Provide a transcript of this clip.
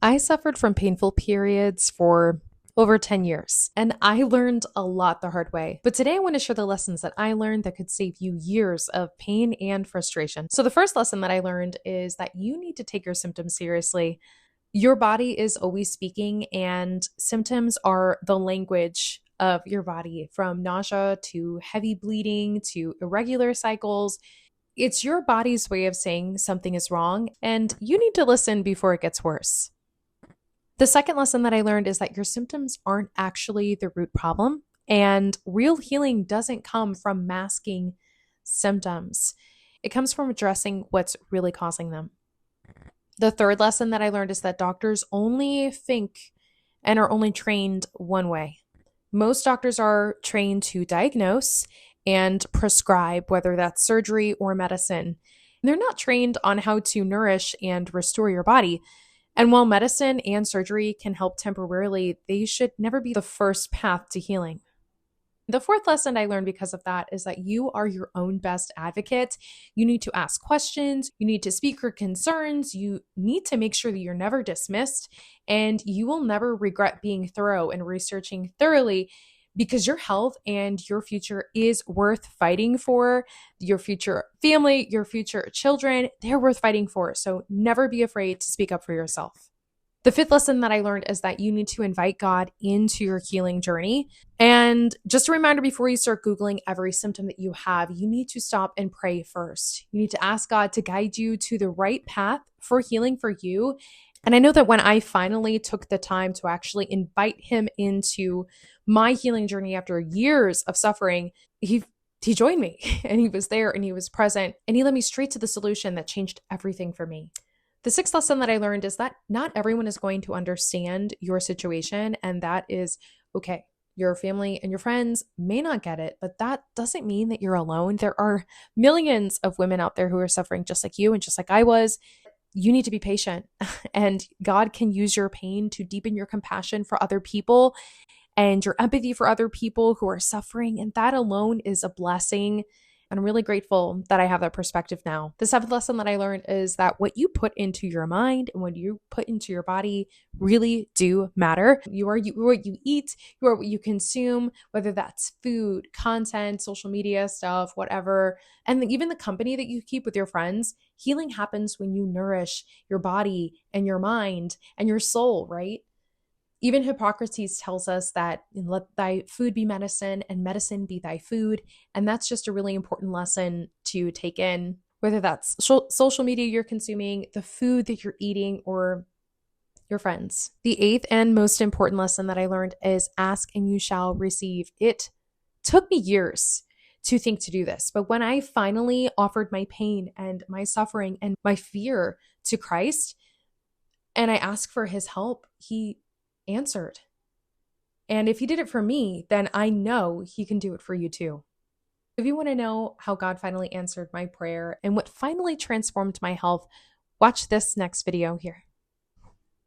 I suffered from painful periods for over 10 years, and I learned a lot the hard way. But today I want to share the lessons that I learned that could save you years of pain and frustration. So, the first lesson that I learned is that you need to take your symptoms seriously. Your body is always speaking, and symptoms are the language of your body, from nausea to heavy bleeding to irregular cycles. It's your body's way of saying something is wrong, and you need to listen before it gets worse. The second lesson that I learned is that your symptoms aren't actually the root problem, and real healing doesn't come from masking symptoms. It comes from addressing what's really causing them. The third lesson that I learned is that doctors only think and are only trained one way. Most doctors are trained to diagnose and prescribe, whether that's surgery or medicine. They're not trained on how to nourish and restore your body. And while medicine and surgery can help temporarily, they should never be the first path to healing. The fourth lesson I learned because of that is that you are your own best advocate. You need to ask questions, you need to speak your concerns, you need to make sure that you're never dismissed, and you will never regret being thorough and researching thoroughly because your health and your future is worth fighting for. Your future family, your future children, they're worth fighting for. So never be afraid to speak up for yourself. The fifth lesson that I learned is that you need to invite God into your healing journey. And just a reminder, before you start Googling every symptom that you have, you need to stop and pray first. You need to ask God to guide you to the right path for healing for you. And I know that when I finally took the time to actually invite him into my healing journey after years of suffering, he joined me and he was there and he was present and he led me straight to the solution that changed everything for me. The sixth lesson that I learned is that not everyone is going to understand your situation, and that is okay. Your family and your friends may not get it, but that doesn't mean that you're alone. There are millions of women out there who are suffering just like you and just like I was. You need to be patient, and God can use your pain to deepen your compassion for other people and your empathy for other people who are suffering. And that alone is a blessing. And I'm really grateful that I have that perspective now. The seventh lesson that I learned is that what you put into your mind and what you put into your body really do matter. You are what you eat, you are what you consume, whether that's food, content, social media stuff, whatever. And even the company that you keep with your friends. Healing happens when you nourish your body and your mind and your soul, right? Even Hippocrates tells us that let thy food be medicine and medicine be thy food. And that's just a really important lesson to take in, whether that's social media you're consuming, the food that you're eating, or your friends. The eighth and most important lesson that I learned is ask and you shall receive. It took me years to think to do this. But when I finally offered my pain and my suffering and my fear to Christ, and I asked for his help, he answered. And if he did it for me, then I know he can do it for you too. If you want to know how God finally answered my prayer and what finally transformed my health, watch this next video here.